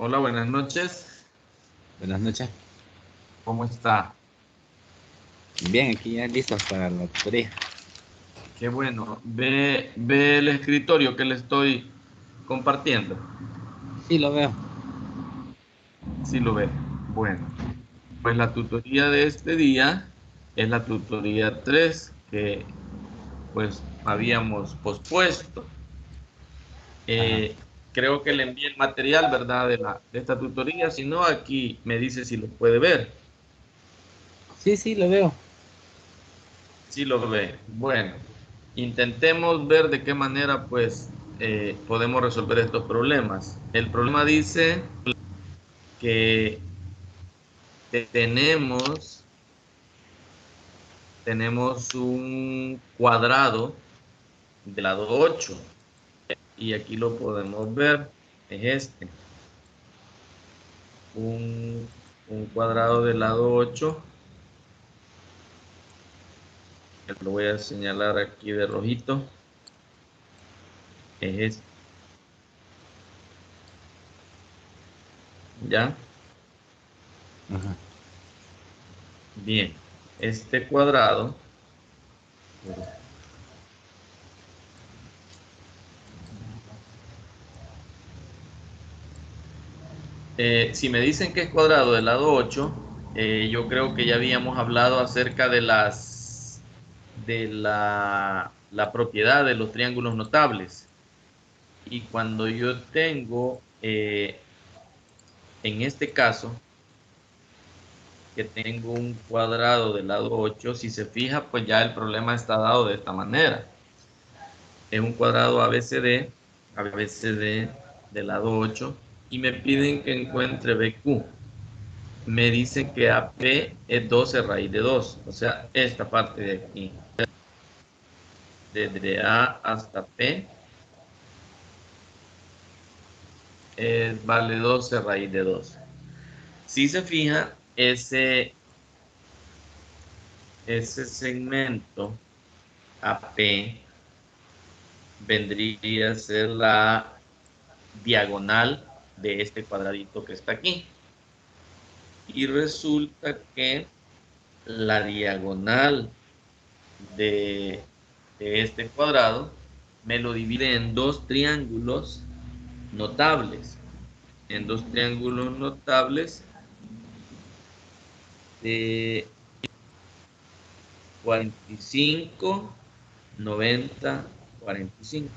Hola, buenas noches. Buenas noches. ¿Cómo está? Bien, aquí ya listos para la tutoría. Qué bueno. Ve el escritorio que le estoy compartiendo. Sí, lo veo. Sí lo ve. Bueno, pues la tutoría de este día es la tutoría 3 que pues habíamos pospuesto. Ajá. Eh, Creo que le envié el material, ¿verdad? De esta tutoría. Si no, aquí me dice si lo puede ver. Sí, sí, lo veo. Sí lo ve. Bueno, intentemos ver de qué manera pues podemos resolver estos problemas. El problema dice que tenemos, tenemos un cuadrado de lado 8 y aquí lo podemos ver. Es este, un, un cuadrado de lado 8. Lo voy a señalar aquí de rojito. Es este, ¿ya? Ajá. Bien, este cuadrado si me dicen que es cuadrado del lado 8, yo creo que ya habíamos hablado acerca de la propiedad de los triángulos notables. Y cuando yo tengo, en este caso, que tengo un cuadrado del lado 8, si se fija, pues ya el problema está dado de esta manera. Es un cuadrado ABCD del lado 8, y me piden que encuentre BQ. Me dicen que AP es 12 raíz de 2, o sea, esta parte de aquí, desde A hasta P, vale 12 raíz de 2. Si se fija, ese segmento AP vendría a ser la diagonal de este cuadradito que está aquí. Y resulta que la diagonal de, de este cuadrado me lo divide en dos triángulos notables, de 45, 90, 45.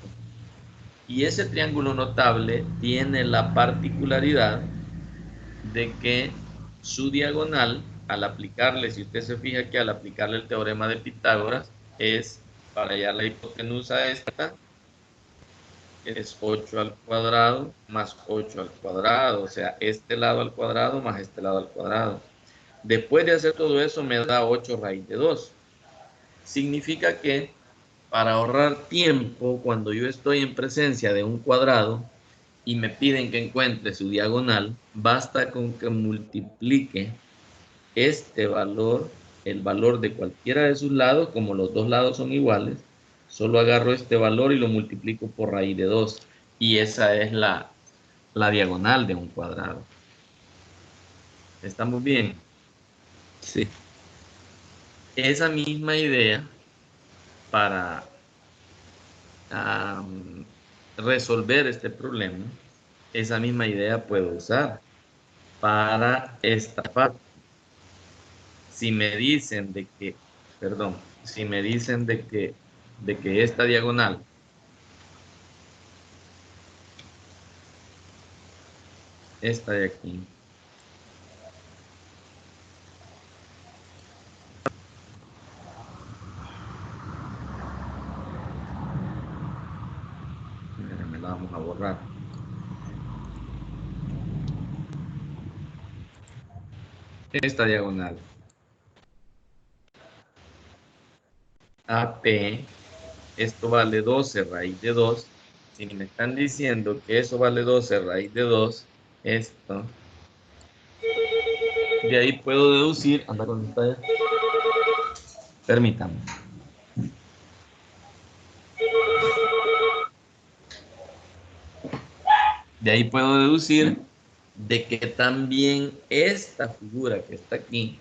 Y ese triángulo notable tiene la particularidad de que su diagonal, al aplicarle, si usted se fija que al aplicarle el teorema de Pitágoras, es para hallar la hipotenusa esta, es 8 al cuadrado más 8 al cuadrado, o sea, este lado al cuadrado más este lado al cuadrado. Después de hacer todo eso me da 8 raíz de 2. Significa que para ahorrar tiempo, cuando yo estoy en presencia de un cuadrado y me piden que encuentre su diagonal, basta con que multiplique este valor, el valor de cualquiera de sus lados, como los dos lados son iguales, solo agarro este valor y lo multiplico por raíz de 2. Y esa es la diagonal de un cuadrado. ¿Estamos bien? Sí. Esa misma idea para resolver este problema, esa misma idea puedo usar para esta parte. Si me dicen de que, perdón, si me dicen de que esta diagonal, esta de aquí, me la vamos a borrar. Esta diagonal AP, esto vale 12 raíz de 2. Si me están diciendo que eso vale 12 raíz de 2, esto, de ahí puedo deducir, anda con esta, permítame, de ahí puedo deducir de que también esta figura que está aquí,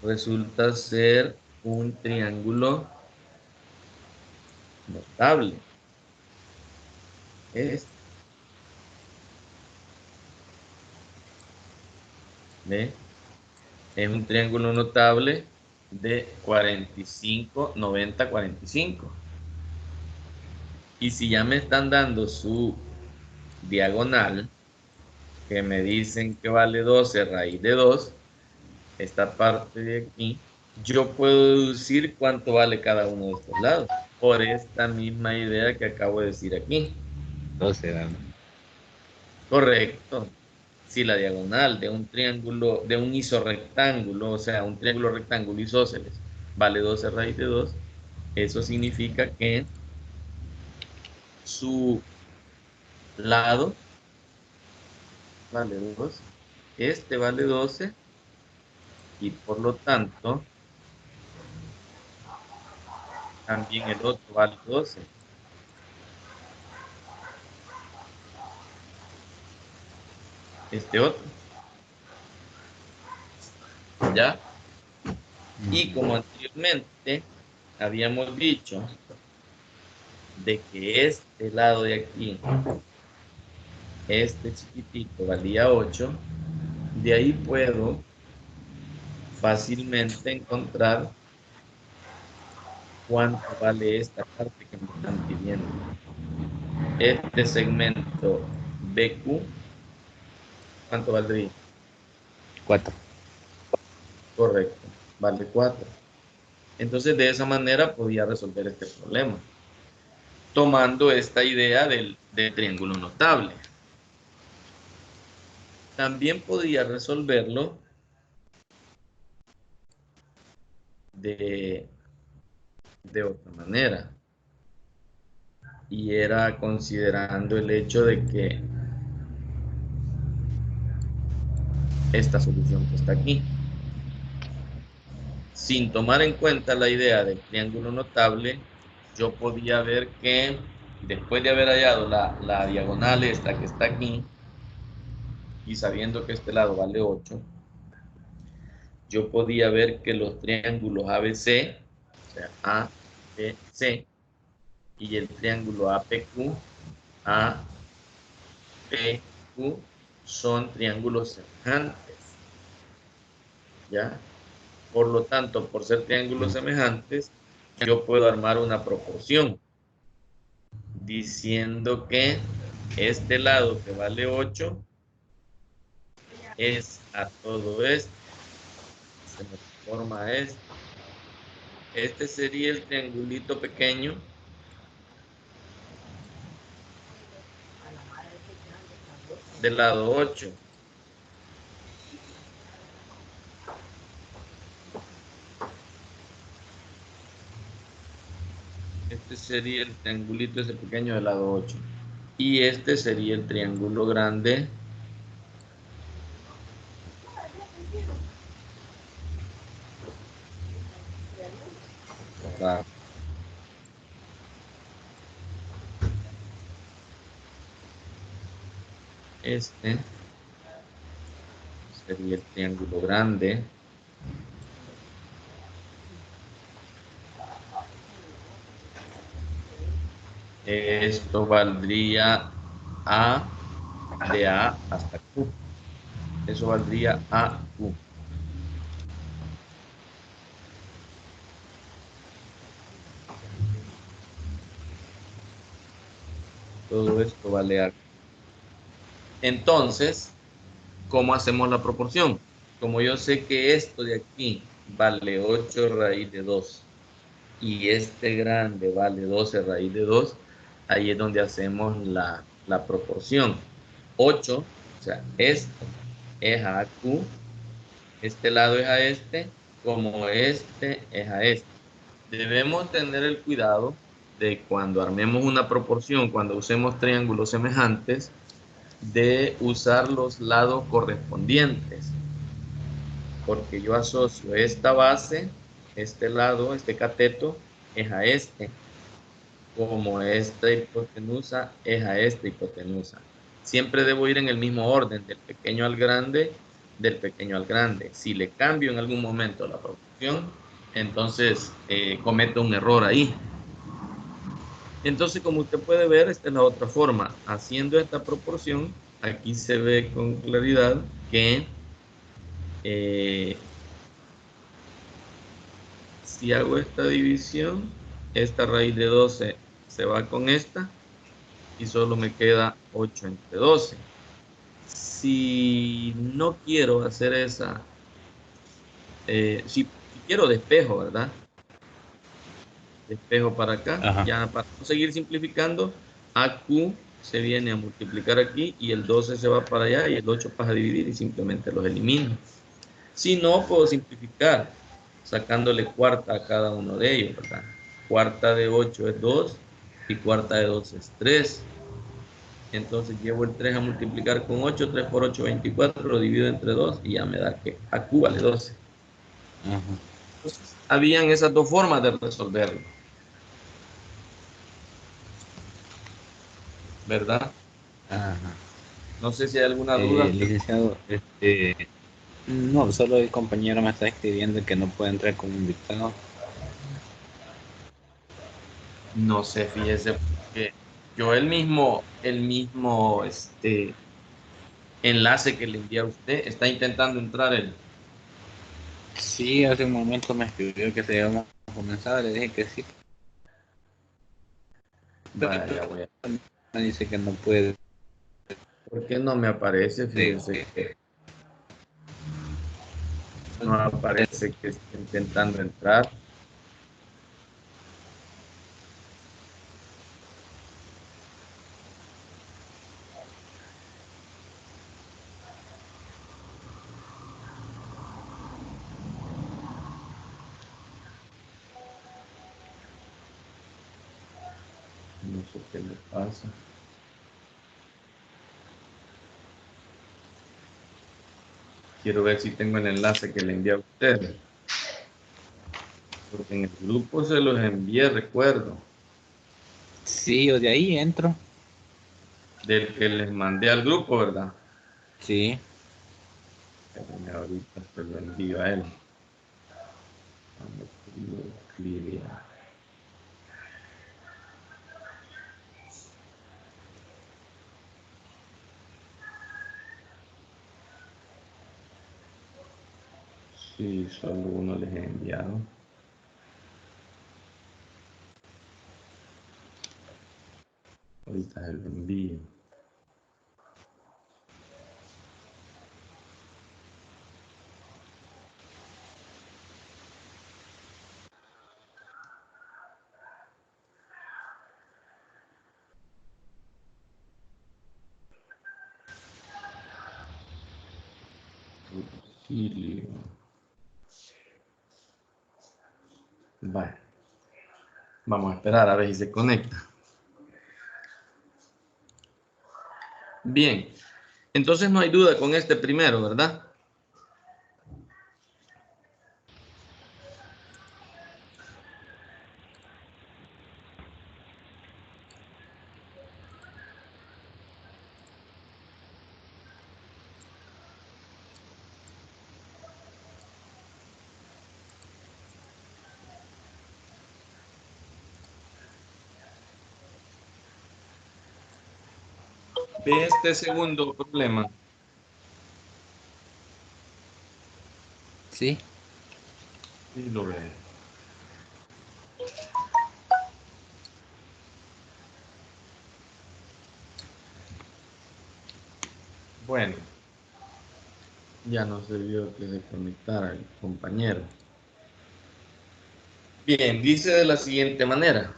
resulta ser un triángulo notable. ¿Ve? Es un triángulo notable de 45, 90, 45. Y si ya me están dando su diagonal, que me dicen que vale 12 raíz de 2, esta parte de aquí, yo puedo deducir cuánto vale cada uno de estos lados, por esta misma idea que acabo de decir aquí. 12, ¿verdad? Correcto. Si la diagonal de un triángulo, de un isorrectángulo, o sea, un triángulo rectángulo isósceles, vale 12 raíz de 2, eso significa que su lado vale 2, este vale 12 y por lo tanto también el otro vale 12. Este otro, ¿ya? Y como anteriormente habíamos dicho de que este lado de aquí, este chiquitito valía 8, de ahí puedo fácilmente encontrar cuánto vale esta parte que me están pidiendo. Este segmento BQ, ¿cuánto valdría? 4. Correcto, vale 4. Entonces de esa manera podía resolver este problema, tomando esta idea del triángulo notable. También podía resolverlo de otra manera, y era considerando el hecho de que esta solución que está aquí, sin tomar en cuenta la idea del triángulo notable, yo podía ver que después de haber hallado la diagonal esta que está aquí, y sabiendo que este lado vale 8, yo podía ver que los triángulos ABC, o sea, ABC, y el triángulo APQ, APQ, son triángulos semejantes, ¿ya? Por lo tanto, por ser triángulos semejantes, yo puedo armar una proporción diciendo que este lado que vale 8 es a todo esto. Se me forma esto. Este sería el triangulito pequeño del lado 8. Este sería el triangulito ese pequeño del lado 8. Y este sería el triángulo grande acá. Este sería el triángulo grande. Esto valdría A, de A hasta Q. Eso valdría AQ. Todo esto vale A. Entonces, ¿cómo hacemos la proporción? Como yo sé que esto de aquí vale 8 raíz de 2 y este grande vale 12 raíz de 2, ahí es donde hacemos la proporción. 8, o sea, esto es a Q, este lado es a este, como este es a este. Debemos tener el cuidado de cuando armemos una proporción, cuando usemos triángulos semejantes, de usar los lados correspondientes, porque yo asocio esta base, este lado, este cateto, es a este, como esta hipotenusa es a esta hipotenusa. Siempre debo ir en el mismo orden, del pequeño al grande, del pequeño al grande. Si le cambio en algún momento la proporción, entonces cometo un error ahí. Entonces, como usted puede ver, esta es la otra forma. Haciendo esta proporción, aquí se ve con claridad que si hago esta división, esta raíz de 12 se va con esta y solo me queda 8 entre 12. Si no quiero hacer esa, si quiero despejo, ¿verdad? Despejo para acá, Ajá. ya para no seguir simplificando, AQ se viene a multiplicar aquí y el 12 se va para allá y el 8 pasa a dividir y simplemente los elimino. Si no, puedo simplificar sacándole cuarta a cada uno de ellos, ¿verdad? Cuarta de 8 es 2 y cuarta de 12 es 3. Entonces llevo el 3 a multiplicar con 8, 3 por 8, 24, lo divido entre 2 y ya me da que AQ vale 12. Ajá. Entonces, habían esas dos formas de resolverlo, ¿verdad? Ajá. No sé si hay alguna duda. Licenciado, no, solo el compañero me está escribiendo que no puede entrar como invitado. No sé, fíjese, porque yo el mismo enlace que le envié a usted, está intentando entrar él. Sí, hace un momento me escribió que se íbamos a comenzar, le dije que sí, Vaya, voy a... me dice que no puede. ¿Por qué no me aparece? Fíjese que no aparece que está intentando entrar. No sé qué le pasa. Quiero ver si tengo el enlace que le envié a usted. Porque en el grupo se los envié, recuerdo. Sí, yo de ahí entro. Del que les mandé al grupo, ¿verdad? Sí. Espérenme, ahorita se lo envío a él. Clivia. Sí, solo uno les he enviado. Ahorita se lo envío. Auxilio. Vale. Vamos a esperar a ver si se conecta. Bien. Entonces no hay duda con este primero, ¿verdad? Ve este segundo problema. Sí. Sí, lo ve. Bueno, ya no se vio que se conectara el compañero. Bien, dice de la siguiente manera.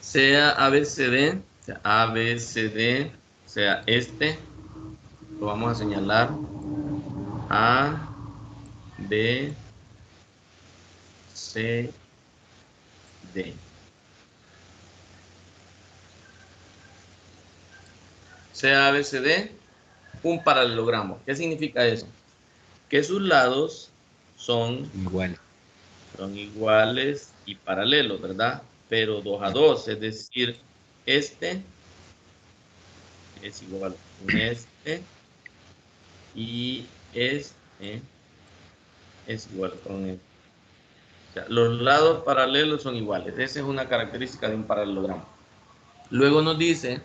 Sea ABCD, sea ABCD, sea este, lo vamos a señalar A, B, C, D. Sea ABCD, un paralelogramo. ¿Qué significa eso? Que sus lados son Igual. son iguales y paralelos, ¿verdad? Pero 2 a 2, es decir, este es igual con este y este es igual con este. O sea, los lados paralelos son iguales. Esa es una característica de un paralelogramo. Luego nos dice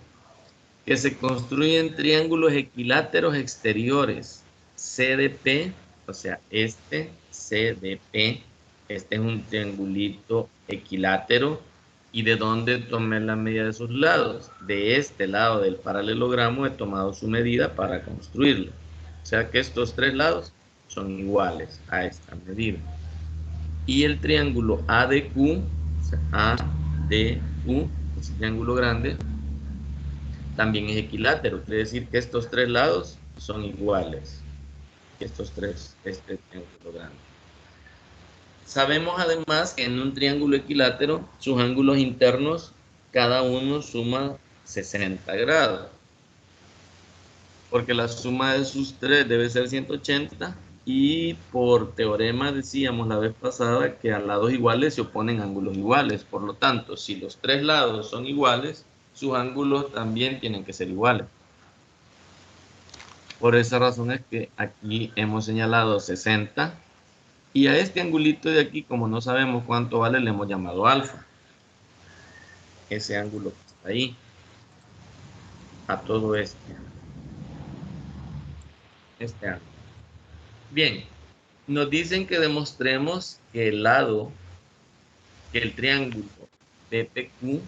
que se construyen triángulos equiláteros exteriores CDP, o sea, este CDP, este es un triangulito equilátero. ¿Y de dónde tomé la medida de sus lados? De este lado del paralelogramo he tomado su medida para construirlo. O sea que estos tres lados son iguales a esta medida. Y el triángulo ADQ, o sea, ADQ, ese triángulo grande, también es equilátero. Quiere decir que estos tres lados son iguales. Estos tres, este triángulo grande. Sabemos además que en un triángulo equilátero, sus ángulos internos, cada uno suma 60 grados. Porque la suma de sus tres debe ser 180. Y por teorema decíamos la vez pasada que a lados iguales se oponen ángulos iguales. Por lo tanto, si los tres lados son iguales, sus ángulos también tienen que ser iguales. Por esa razón es que aquí hemos señalado 60. Y a este angulito de aquí, como no sabemos cuánto vale, le hemos llamado alfa. Ese ángulo que está ahí. A todo este ángulo. Bien, nos dicen que demostremos que el triángulo BPQ,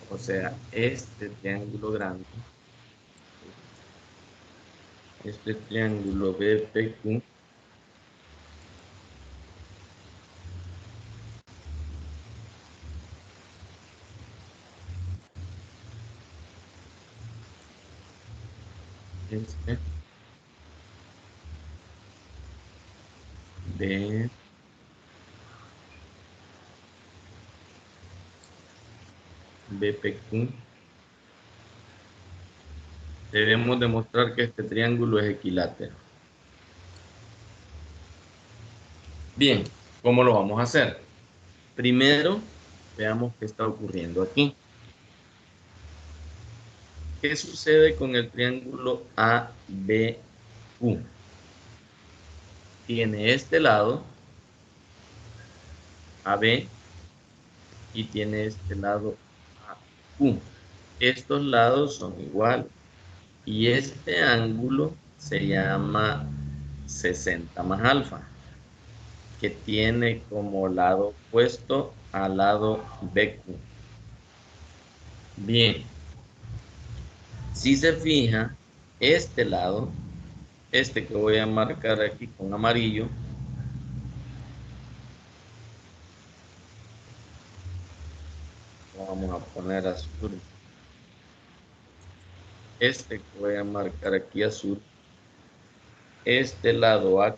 o sea, este triángulo grande, este triángulo BPQ, este de BPQ, debemos demostrar que este triángulo es equilátero. Bien, ¿cómo lo vamos a hacer? Primero, veamos qué está ocurriendo aquí. ¿Qué sucede con el triángulo ABQ? Tiene este lado, AB, y tiene este lado AQ. Estos lados son iguales. Y este ángulo se llama 60 más alfa, que tiene como lado opuesto al lado BQ. Bien, si se fija, este lado, este que voy a marcar aquí con amarillo, vamos a poner azul. Este que voy a marcar aquí azul, este lado AQ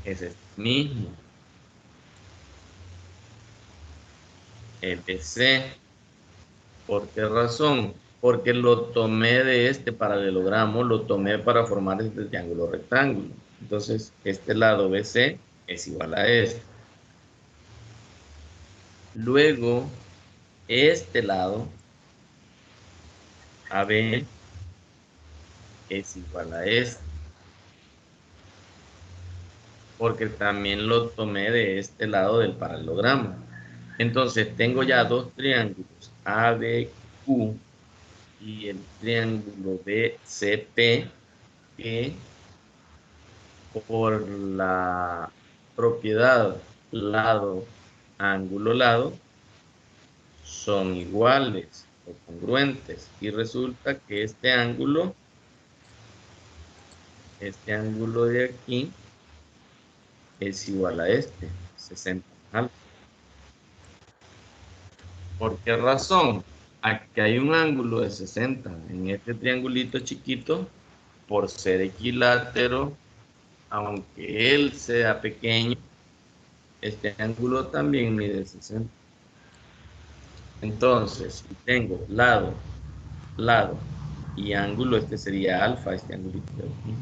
es este mismo, EBC. ¿Por qué razón? Porque lo tomé de este paralelogramo, lo tomé para formar este triángulo rectángulo. Entonces, este lado BC es igual a este. Luego, este lado AB es igual a este. Porque también lo tomé de este lado del paralelogramo. Entonces, tengo ya dos triángulos, ABQ y el triángulo BCP, que por la propiedad lado, ángulo, lado, son iguales o congruentes. Y resulta que este ángulo de aquí, es igual a este, 60 alfa. ¿Por qué razón? Aquí hay un ángulo de 60 en este triangulito chiquito, por ser equilátero, aunque él sea pequeño, este ángulo también mide 60. Entonces, si tengo lado y ángulo, este sería alfa, este ángulo de aquí.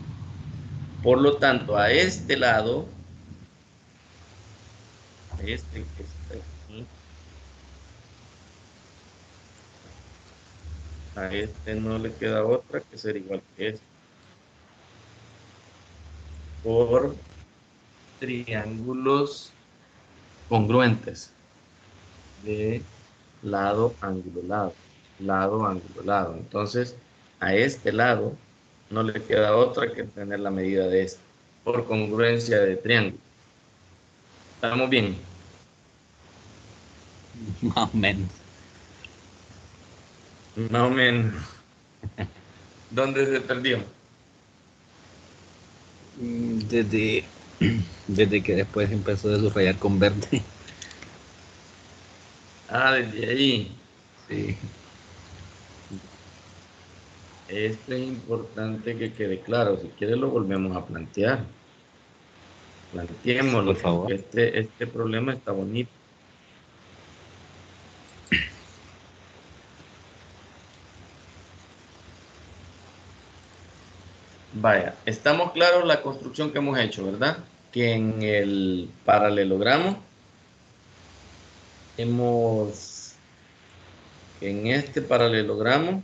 Por lo tanto, a este lado, este que está aquí, a este no le queda otra que ser igual que este. Por triángulos congruentes de lado, ángulo, lado, lado, ángulo, lado. Entonces, a este lado no le queda otra que tener la medida de este, por congruencia de triángulo. ¿Estamos bien? Más o menos. Más o menos. ¿Dónde se perdió? Desde, desde que después empezó a subrayar con verde. Ah, desde ahí. Sí, Esto es importante que quede claro. Si quiere lo volvemos a plantear. por Planteémoslo, favor. porque este problema está bonito. Vaya, estamos claros la construcción que hemos hecho, ¿verdad? Que en el paralelogramo hemos, en este paralelogramo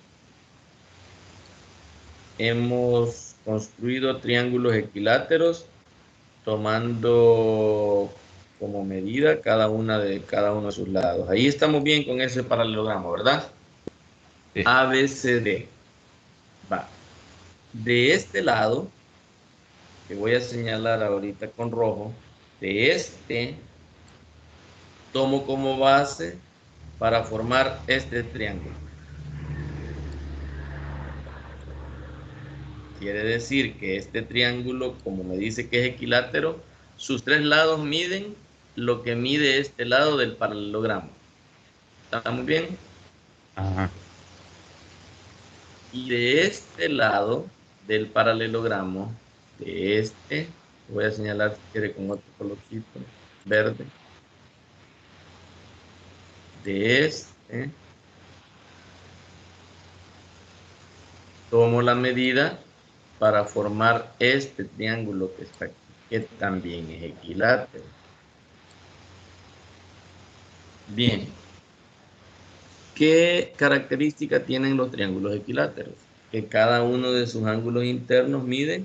hemos construido triángulos equiláteros tomando como medida cada uno de sus lados. Ahí estamos bien con ese paralelogramo, ¿verdad? Sí. A, B, C, D. Va. De este lado, que voy a señalar ahorita con rojo, de este tomo como base para formar este triángulo. Quiere decir que este triángulo, como me dice que es equilátero, sus tres lados miden lo que mide este lado del paralelogramo. ¿Estamos bien? Ajá. Y de este lado del paralelogramo, de este, voy a señalar si quiere con otro colorcito verde, de este, tomo la medida para formar este triángulo que está aquí, que también es equilátero. Bien, ¿qué característica tienen los triángulos equiláteros? Que cada uno de sus ángulos internos mide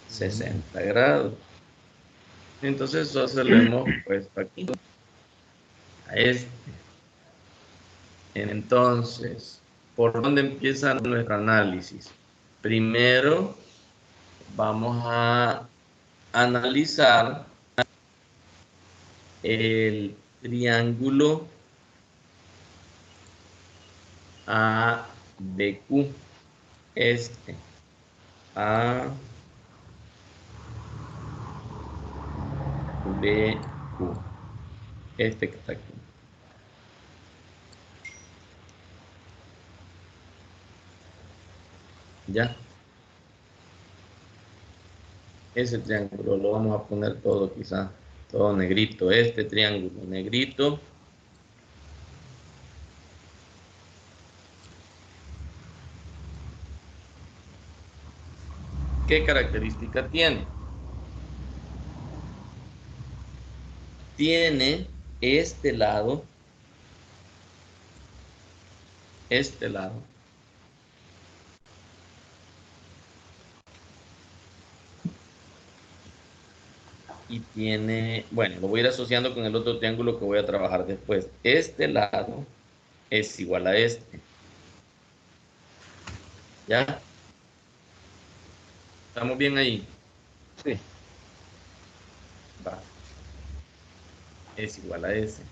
60 grados. Entonces eso se lo hemos puesto aquí, a este. Entonces, ¿por dónde empieza nuestro análisis? Primero, vamos a analizar el triángulo ABQ. Este. ABQ. Este que está aquí. ¿Ya? Ese triángulo lo vamos a poner todo quizá, todo negrito. Este triángulo negrito. ¿Qué característica tiene? Tiene este lado, y tiene, bueno, lo voy a ir asociando con el otro triángulo que voy a trabajar después. Este lado es igual a este. ¿Ya? ¿Estamos bien ahí? Sí. Va. Es igual a ese.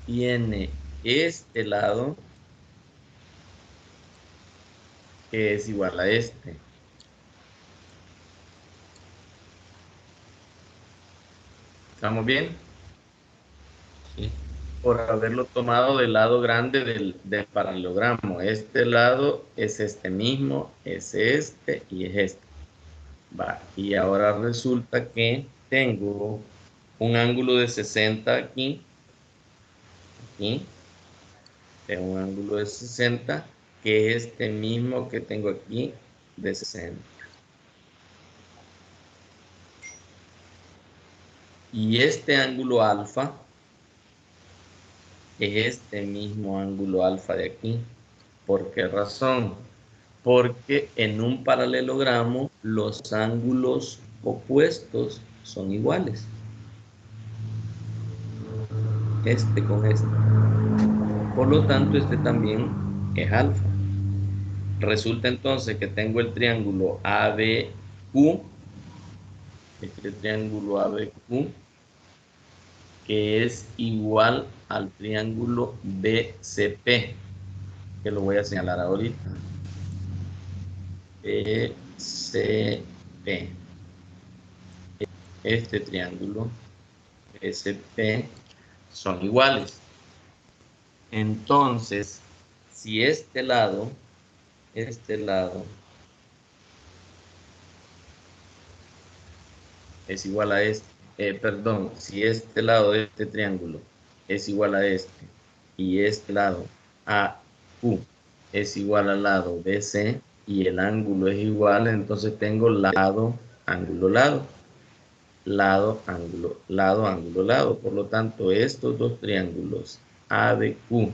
Tiene este lado que es igual a este. ¿Estamos bien? Sí. Por haberlo tomado del lado grande del paralelogramo. Este lado es este mismo, es este y es este. Va. Y ahora resulta que tengo un ángulo de 60 aquí, aquí, tengo un ángulo de 60 que es este mismo que tengo aquí de 60. Y este ángulo alfa es este mismo ángulo alfa de aquí. ¿Por qué razón? Porque en un paralelogramo los ángulos opuestos son iguales. Este con este. Por lo tanto, este también es alfa. Resulta entonces que tengo el triángulo ABQ, este triángulo ABQ, que es igual al triángulo BCP, que lo voy a señalar ahorita. BCP. Este triángulo BCP son iguales. Entonces, si este lado es igual a este, perdón, si este lado de este triángulo es igual a este y este lado AQ es igual al lado BC y el ángulo es igual, entonces tengo lado, ángulo, lado, lado, ángulo, lado, ángulo, lado. Por lo tanto, estos dos triángulos ABQ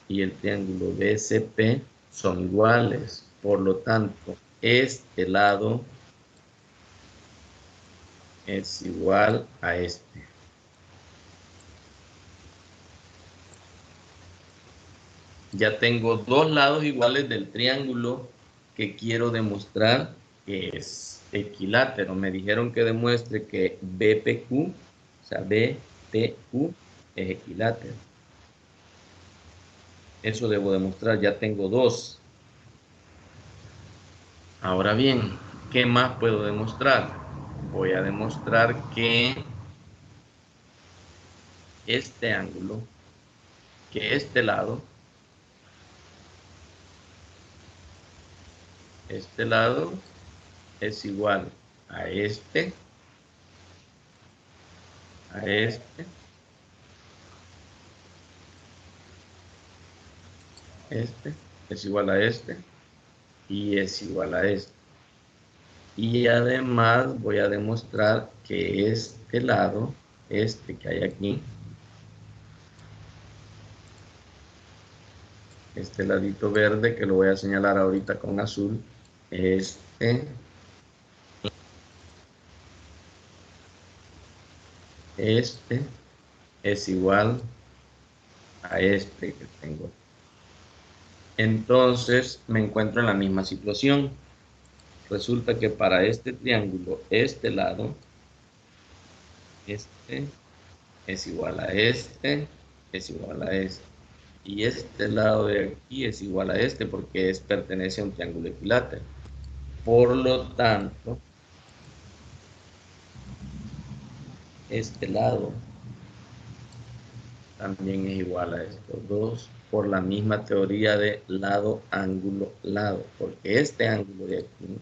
y el triángulo BCP son iguales. Por lo tanto, este lado es igual a este. Ya tengo dos lados iguales del triángulo que quiero demostrar que es equilátero. Me dijeron que demuestre que BPQ, o sea, BPQ es equilátero. Eso debo demostrar, ya tengo dos. Ahora bien, ¿qué más puedo demostrar? Voy a demostrar que este ángulo, que este lado es igual a este, este es igual a este y es igual a este. Y además voy a demostrar que este lado, este que hay aquí, este ladito verde que lo voy a señalar ahorita con azul, este es igual a este que tengo. Entonces me encuentro en la misma situación. Resulta que para este triángulo, este lado, este es igual a este, es igual a este. Y este lado de aquí es igual a este porque pertenece a un triángulo equilátero. Por lo tanto, este lado también es igual a estos dos por la misma teoría de lado, ángulo, lado. Porque este ángulo de aquí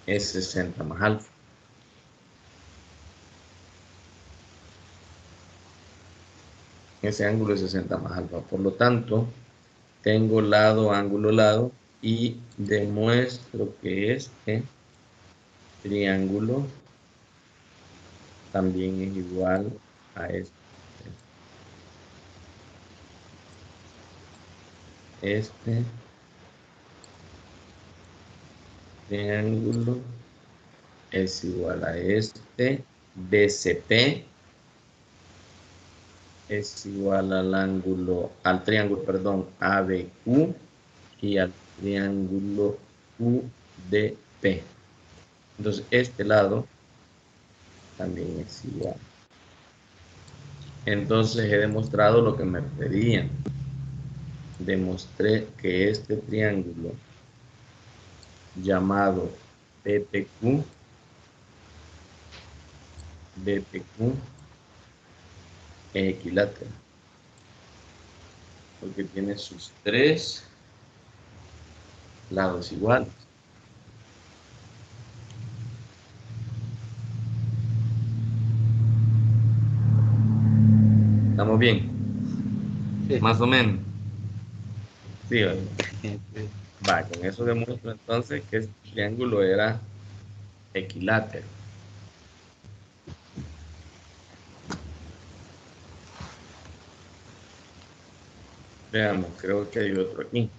es 60 más alfa. Ese ángulo es 60 más alfa. Por lo tanto, tengo lado, ángulo, lado y demuestro que este triángulo también es igual a este. Este triángulo es igual a este. BCP es igual al triángulo, perdón, ABQ y al triángulo UDP. Entonces, este lado también es igual. Entonces, he demostrado lo que me pedían. Demostré que este triángulo llamado BPQ es equilátero porque tiene sus tres lados iguales. ¿Estamos bien? Sí. Más o menos. Sí, va, con eso demuestro entonces que este triángulo era equilátero. Veamos, creo que hay otro aquí.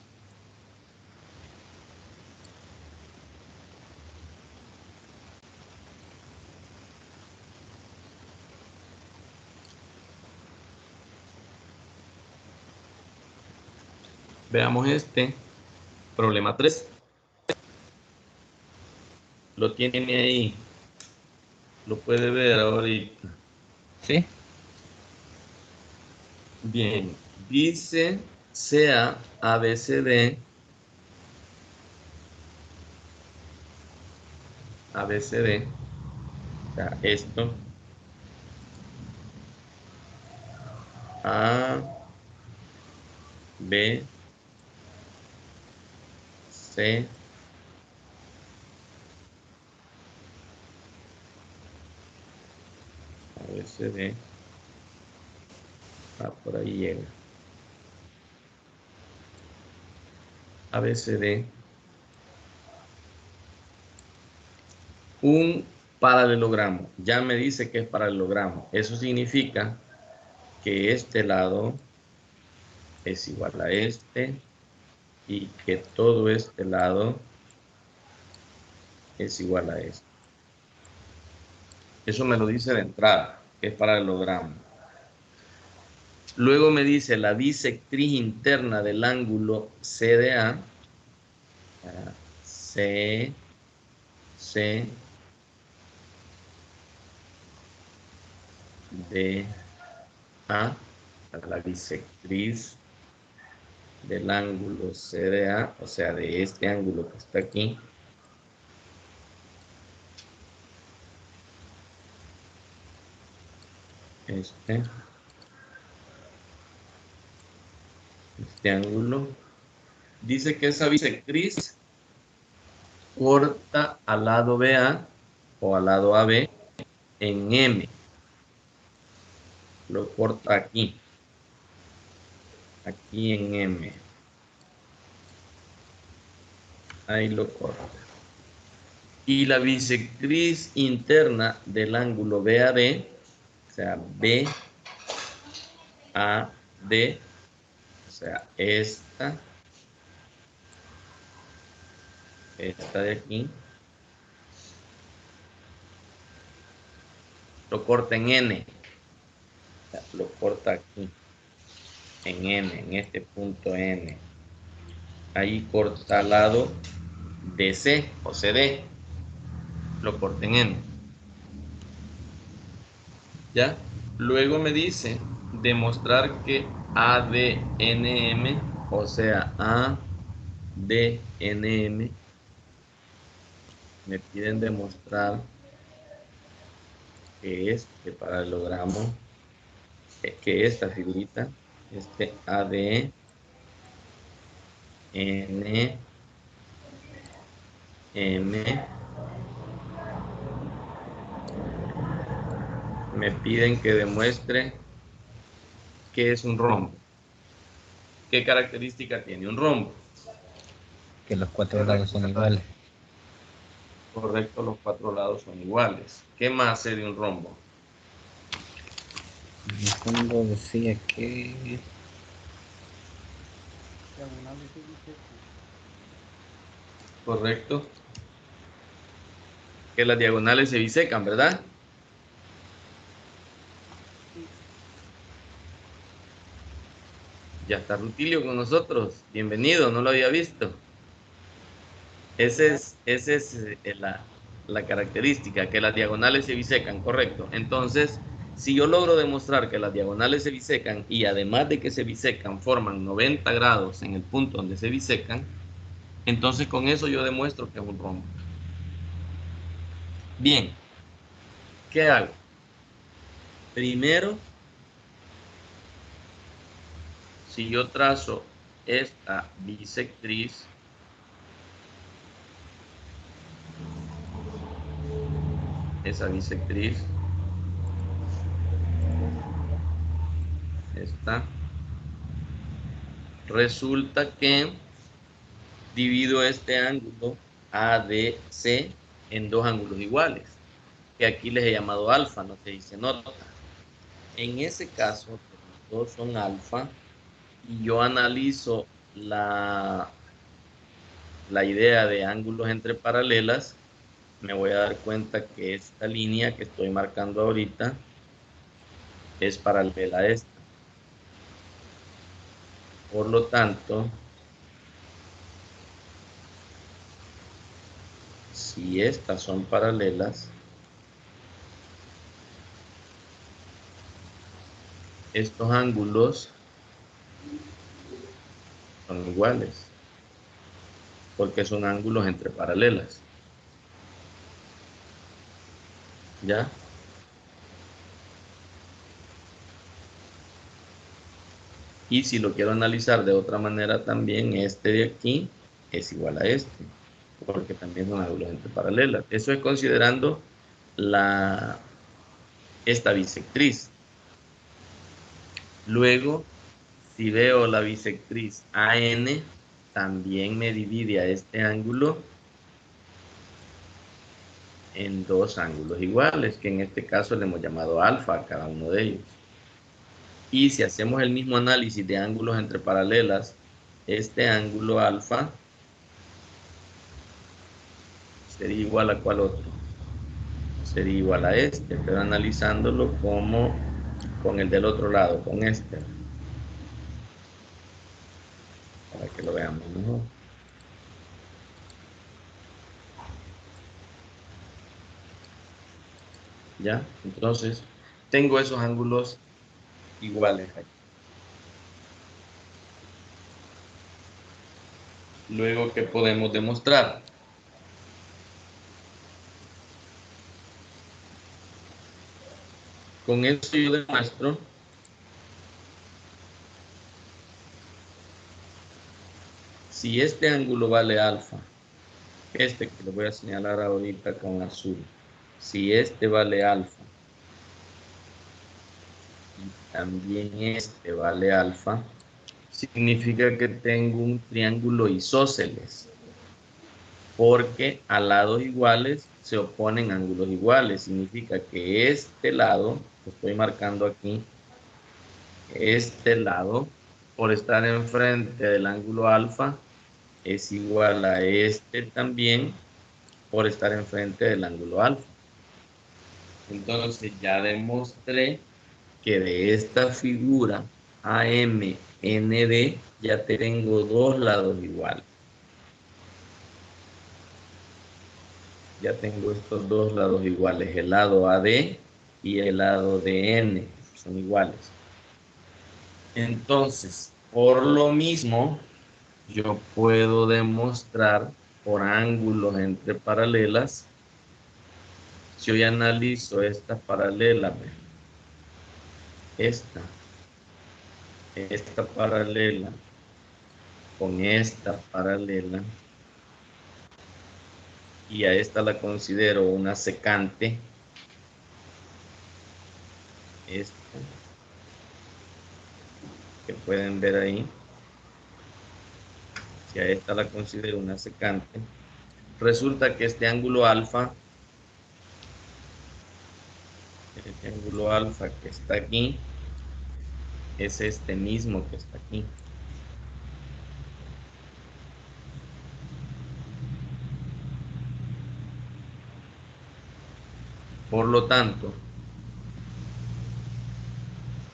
Veamos este. Problema 3. Lo tiene ahí. Lo puede ver ahorita. Sí. Bien. Dice sea ABCD. ABCD. O sea, esto. A, B, C, ABCD. Por ahí llega. ABCD. Un paralelogramo. Ya me dice que es paralelogramo. Eso significa que este lado es igual a este y que todo este lado es igual a este. Eso me lo dice de entrada, que es paralelogramo. Luego me dice la bisectriz interna del ángulo CDA. C, D, A, la bisectriz del ángulo CDA, o sea, de este ángulo que está aquí. Este ángulo. Dice que esa bisectriz corta al lado BA o al lado AB en M. Lo corta aquí. Aquí en M. Ahí lo corta. Y la bisectriz interna del ángulo BAD, o sea, BAD, o sea, esta de aquí, lo corta en N. O sea, lo corta aquí, en N, en este punto N. Ahí corta al lado DC o CD. Lo corta en N. ¿Ya? Luego me dice demostrar que ADNM, o sea, ADNM, me piden demostrar que este paralelogramo, que esta figurita, este ADNM, me piden que demuestre que es un rombo. ¿Qué característica tiene un rombo? Que los 4 lados son iguales. Correcto, los 4 lados son iguales. ¿Qué más sé de un rombo? En el fondo decía que Correcto. Que las diagonales se bisecan, ¿verdad? Ya está Rutilio con nosotros. Bienvenido, no lo había visto. Esa es la característica, que las diagonales se bisecan, correcto. Entonces, si yo logro demostrar que las diagonales se bisecan y además de que se bisecan forman 90 grados en el punto donde se bisecan, entonces con eso yo demuestro que es un rombo. Bien, ¿qué hago? Primero, si yo trazo esta bisectriz, esa bisectriz, esta, resulta que divido este ángulo ADC en dos ángulos iguales, que aquí les he llamado alfa, no se dice nota. En ese caso, los dos son alfa, y yo analizo la idea de ángulos entre paralelas, me voy a dar cuenta que esta línea que estoy marcando ahorita es paralela a esta. Por lo tanto, si estas son paralelas, estos ángulos son iguales, porque son ángulos entre paralelas. ¿Ya? Y si lo quiero analizar de otra manera también, este de aquí es igual a este, porque también son ángulos entre paralelas. Eso es considerando esta bisectriz. Luego, si veo la bisectriz AN, también me divide a este ángulo en dos ángulos iguales, que en este caso le hemos llamado alfa a cada uno de ellos. Y si hacemos el mismo análisis de ángulos entre paralelas, este ángulo alfa sería igual a ¿cuál otro? Sería igual a este, pero analizándolo como con el del otro lado, con este, para que lo veamos mejor. ¿Ya? Entonces, tengo esos ángulos iguales aquí. Luego, ¿qué podemos demostrar? Con eso yo demuestro si este ángulo vale alfa, este que lo voy a señalar ahorita con azul, si este vale alfa y también este vale alfa, significa que tengo un triángulo isósceles, porque a lados iguales se oponen ángulos iguales. Significa que este lado, que estoy marcando aquí, este lado, por estar enfrente del ángulo alfa, es igual a este también, por estar enfrente del ángulo alfa. Entonces ya demostré que de esta figura AMND ya tengo dos lados iguales. Ya tengo estos dos lados iguales, el lado AD y el lado de N, son iguales. Entonces, por lo mismo, yo puedo demostrar por ángulos entre paralelas, si hoy analizo esta paralela, esta paralela con esta paralela, y a esta la considero una secante, esta que pueden ver ahí, si a esta la considero una secante, resulta que este ángulo alfa que está aquí, es este mismo que está aquí. Por lo tanto,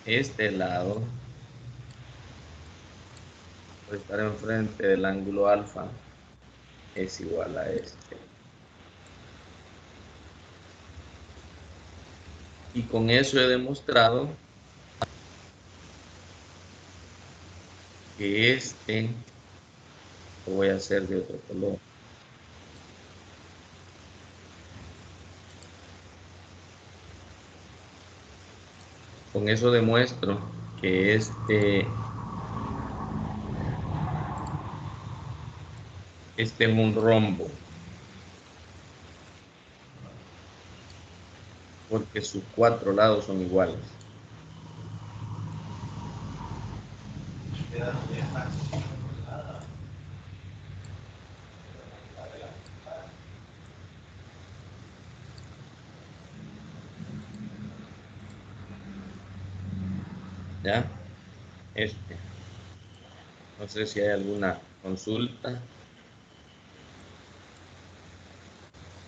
este lado, por estar enfrente del ángulo alfa, es igual a este. Y con eso he demostrado que este lo voy a hacer de otro color. Con eso demuestro que este es un rombo, porque sus cuatro lados son iguales. ¿Ya? Este. No sé si hay alguna consulta.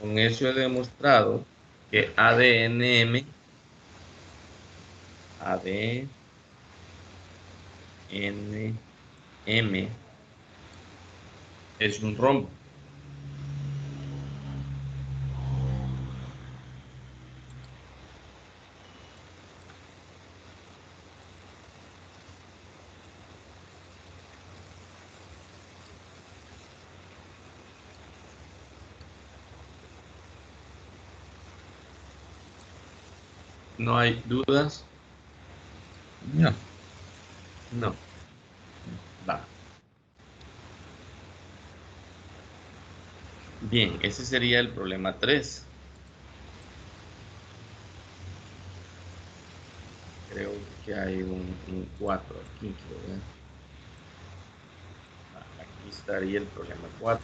Con eso he demostrado que ADNM, ADNM es un rombo. ¿No hay dudas? No. No. Va. Bien, ese sería el problema 3. Creo que hay un 4 aquí, quiero ver. Aquí estaría el problema 4.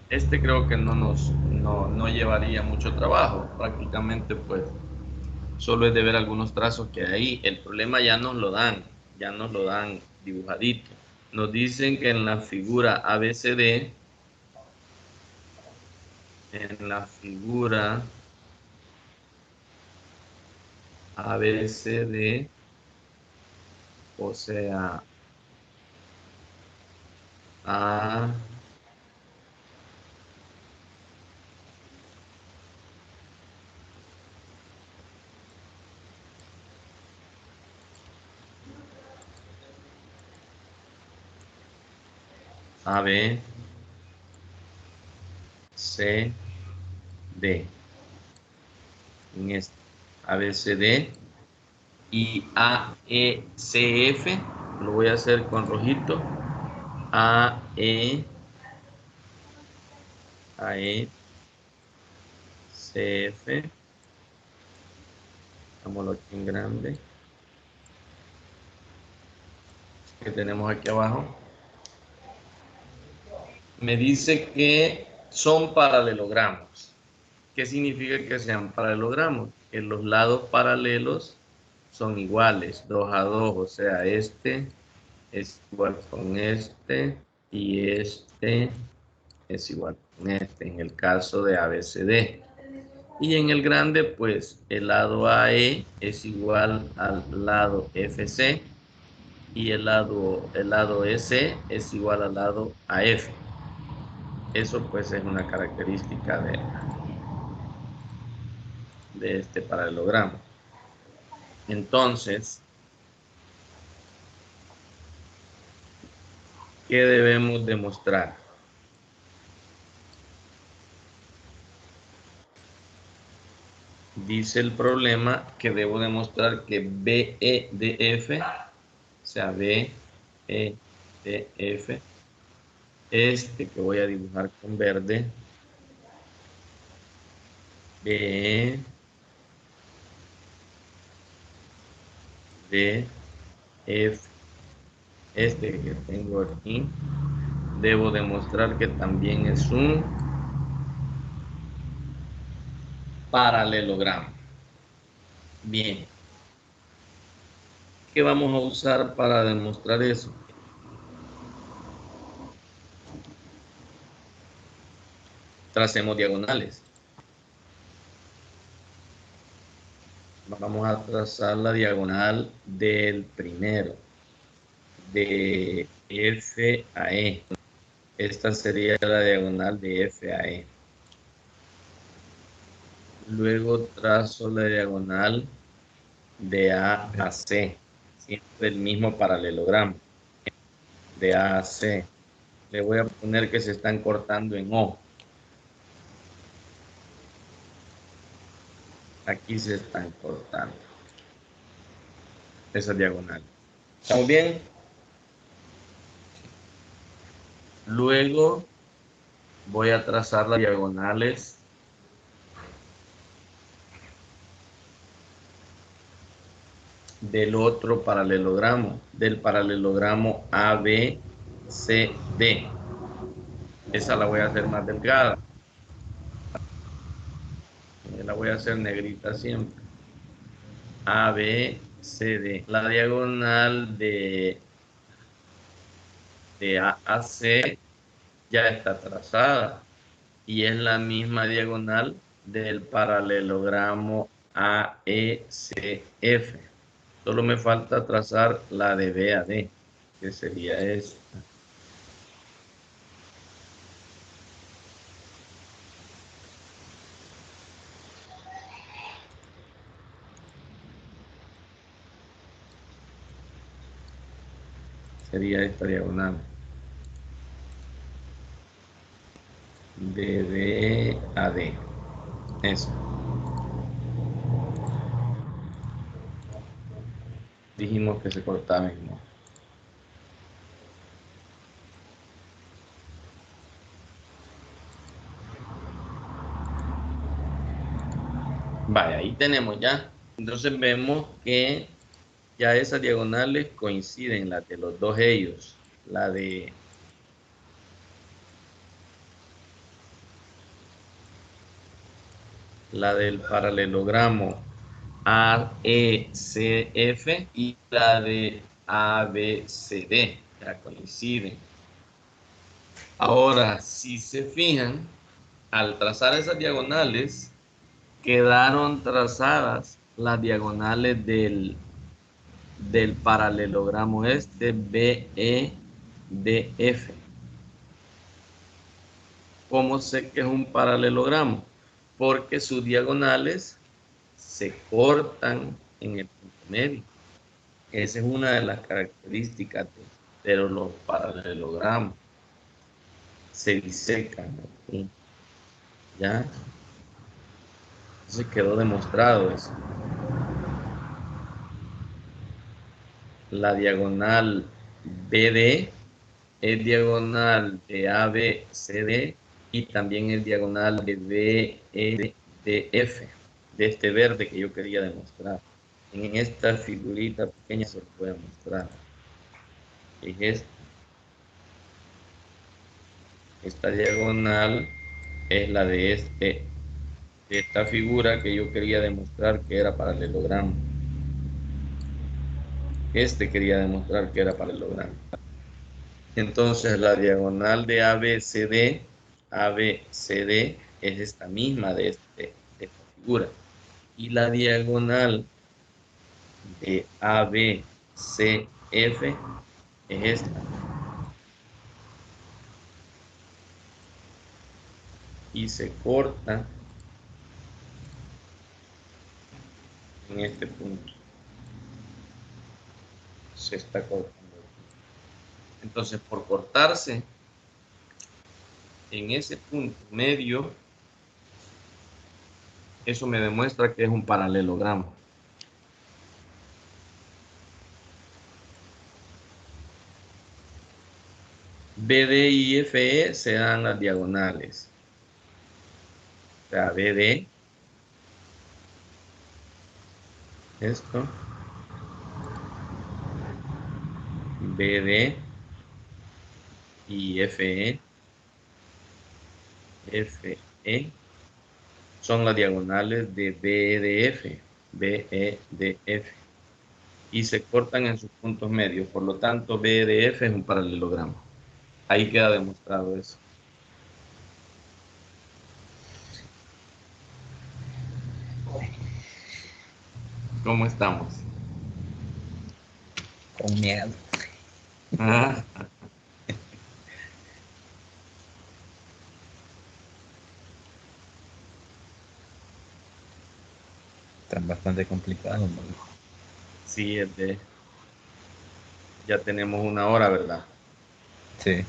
Este creo que no llevaría mucho trabajo. Prácticamente, pues, solo es de ver algunos trazos que hay ahí. El problema ya nos lo dan dibujadito. Nos dicen que en la figura ABCD, en la figura ABCD, o sea, A, AB, C, D. En este ABCD y AECF, lo voy a hacer con rojito. AE, AECF, hagámoslo aquí en grande, que tenemos aquí abajo. Me dice que son paralelogramos. ¿Qué significa que sean paralelogramos? Que los lados paralelos son iguales, 2 a 2, o sea, este es igual con este y este es igual con este, en el caso de ABCD. Y en el grande, pues el lado AE es igual al lado FC y el lado EC es igual al lado AF. Eso pues es una característica de este paralelogramo. Entonces, ¿qué debemos demostrar? Dice el problema que debo demostrar que BE o sea, BE este que voy a dibujar con verde, BE este que tengo aquí, debo demostrar que también es un paralelogramo. Bien. ¿Qué vamos a usar para demostrar eso? Tracemos diagonales. Vamos a trazar la diagonal del primero, de F a E. Esta sería la diagonal de F a E. Luego trazo la diagonal de A a C. Siempre el mismo paralelogramo. De A a C. Le voy a poner que se están cortando en O. Aquí se están cortando esa diagonal. ¿Estamos bien? Luego voy a trazar las diagonales del otro paralelogramo, del paralelogramo ABCD. Esa la voy a hacer más delgada. la voy a hacer negrita siempre. A, B, C, D. La diagonal de A a C ya está trazada y es la misma diagonal del paralelogramo AECF. Solo me falta trazar la de B a D, que sería esta. Sería esta diagonal. De D a D. Eso. Dijimos que se cortaba mismo. Vale, ahí tenemos ya. Entonces vemos que ya esas diagonales coinciden, las de los dos ellos. La del paralelogramo AECF y la de ABCD. Ya coinciden. Ahora, si se fijan, al trazar esas diagonales, quedaron trazadas las diagonales del paralelogramo BEDF. ¿Cómo sé que es un paralelogramo? Porque sus diagonales se cortan en el punto medio. Esa es una de las características de los paralelogramos. Se bisecan. ¿Sí? ¿Ya? Entonces quedó demostrado eso. La diagonal BD es diagonal de ABCD y también es diagonal de BEDF, de este verde que yo quería demostrar. En esta figurita pequeña se lo voy a mostrar. Es esta diagonal es la de esta figura que yo quería demostrar que era paralelogramo. Quería demostrar que era paralelogramo. Entonces la diagonal de ABCD es esta misma de esta figura. Y la diagonal de ABCF es esta. Y se corta en este punto. Se está cortando. Entonces, por cortarse en ese punto medio, eso me demuestra que es un paralelogramo. BD y FE se dan las diagonales. O sea, BD, esto, BD y FE, FE, son las diagonales de BEDF, BEDF, y se cortan en sus puntos medios. Por lo tanto, BEDF es un paralelogramo. Ahí queda demostrado eso. ¿Cómo estamos? Con miedo. Ah, Están bastante complicados, ¿no? sí, ya tenemos una hora, ¿verdad? Sí.